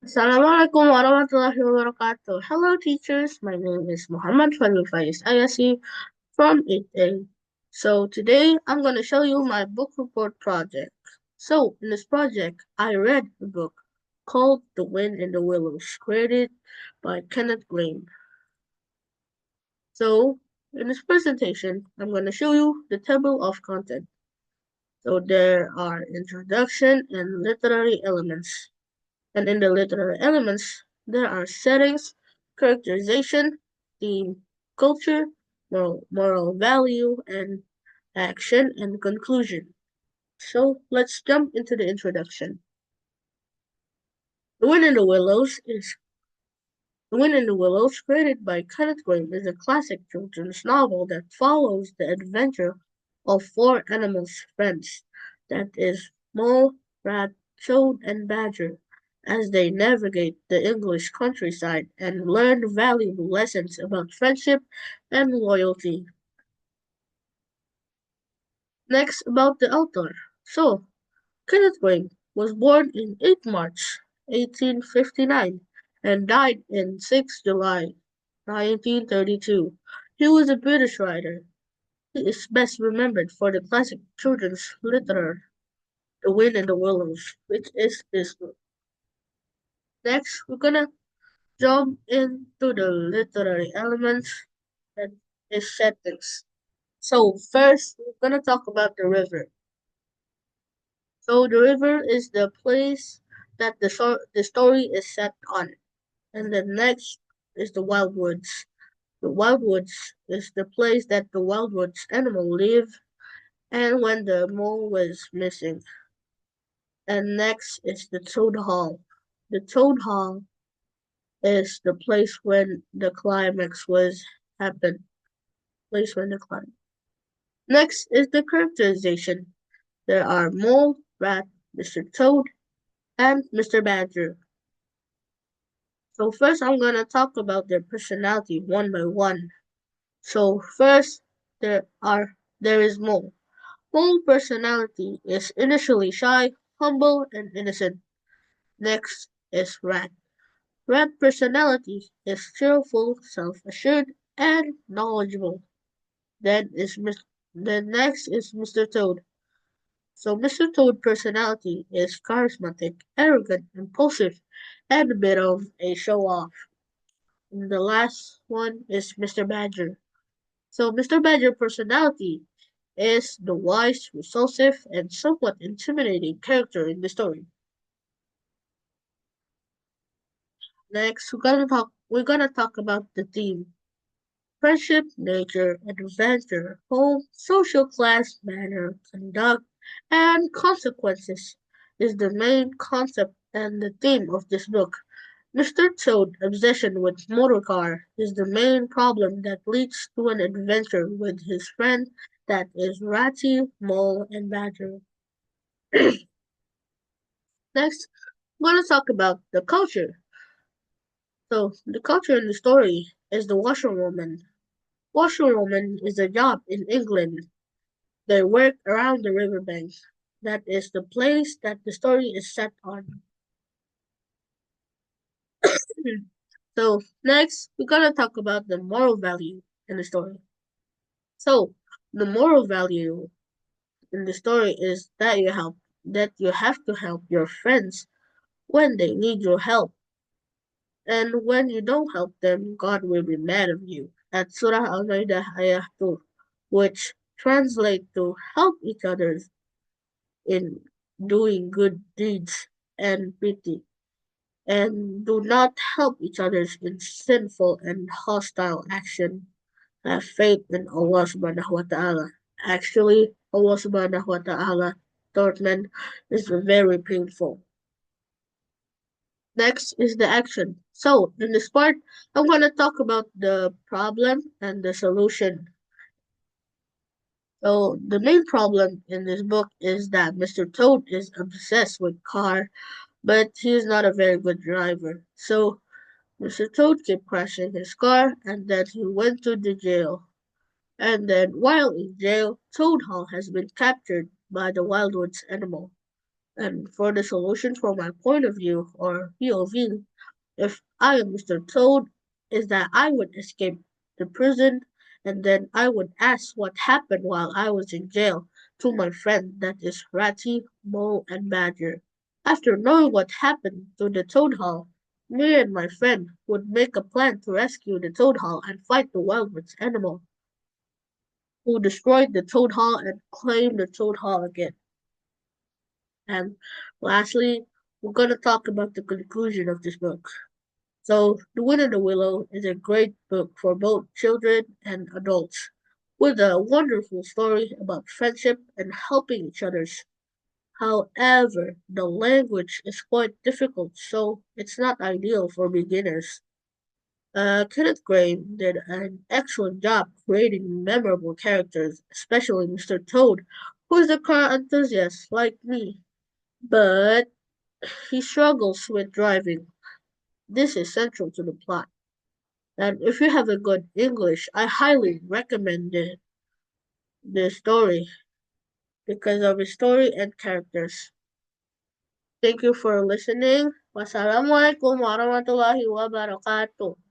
Assalamualaikum warahmatullahi wabarakatuh. Hello teachers, my name is Muhammad Fadhil Fayiz Ayyasy from 8A. So today I'm going to show you my book report project. So in this project, I read a book called The Wind in the Willows, created by Kenneth Green. So in this presentation, I'm going to show you the table of content. So there are introduction and literary elements. And in the literary elements, there are settings, characterization, theme, culture, moral value, and action and conclusion. So let's jump into the introduction. The Wind in the Willows is The Wind in the Willows, created by Kenneth Green, is a classic children's novel that follows the adventure of four animals friends, that is, mole, rat, toad, and badger, as they navigate the English countryside and learn valuable lessons about friendship and loyalty. Next, about the author. So, Kenneth Green was born in 8 March 1859 and died in 6 July 1932. He was a British writer. He is best remembered for the classic children's literature, The Wind in the Willows, which is this book. Next, we're gonna jump into the literary elements that is settings. So first, we're gonna talk about the river. So the river is the place that the story is set on. And the next is the wild woods. The wild woods is the place that the wild woods animal live and when the mole was missing. And next is the toad hall. The toad hall is the place when the climax was happened. Place when the climax. Next is the characterization. There are Mole, Rat, Mr. Toad, and Mr. Badger. So first I'm gonna talk about their personality one by one. So first there is Mole. Mole personality is initially shy, humble, and innocent. Next is Rat. Rat personality is cheerful, self-assured, and knowledgeable. Then is Mis- then next is Mr. Toad. So Mr. Toad personality is charismatic, arrogant, impulsive, and a bit of a show-off. And the last one is Mr. Badger. So Mr. Badger personality is the wise, resourceful, and somewhat intimidating character in the story. Next, we're gonna talk about the theme. Friendship, nature, adventure, home, social class, manner, conduct, and consequences is the main concept and the theme of this book. Mr. Toad's obsession with motor car is the main problem that leads to an adventure with his friend that is Ratty, Mole, and Badger. Next, we're going to talk about the culture. So, the culture in the story is the washerwoman. Washerwoman is a job in England. They work around the riverbank. That is the place that the story is set on. So, next, we're going to talk about the moral value in the story. So, the moral value in the story is that you have to help your friends when they need your help. And when you don't help them, God will be mad at you. At Surah Al-Maidah Ayah 2, which translate to help each other in doing good deeds and pity, and do not help each other in sinful and hostile action. Have faith in Allah subhanahu wa ta'ala. Actually, Allah subhanahu wa ta'ala torment is very painful. Next is the action. So, in this part, I'm going to talk about the problem and the solution. So, the main problem in this book is that Mr. Toad is obsessed with car, but he is not a very good driver. So, Mr. Toad kept crashing his car, and then he went to the jail. And then, while in jail, Toad Hall has been captured by the Wildwoods animal. And for the solution from my point of view, or POV, if I am Mr. Toad, is that I would escape the prison and then I would ask what happened while I was in jail to my friend that is Ratty, Mole, and Badger. After knowing what happened to the Toad Hall, me and my friend would make a plan to rescue the Toad Hall and fight the Wild Witch animal who destroyed the Toad Hall and claimed the Toad Hall again. And lastly, we're going to talk about the conclusion of this book. So, The Wind in the Willow is a great book for both children and adults, with a wonderful story about friendship and helping each others. However, the language is quite difficult, so it's not ideal for beginners. Kenneth Graham did an excellent job creating memorable characters, especially Mr. Toad, who is a car enthusiast like me, but he struggles with driving. This is central to the plot. And if you have a good English, I highly recommend the story because of its story and characters. Thank you for listening. Wassalamualaikum warahmatullahi wabarakatuh.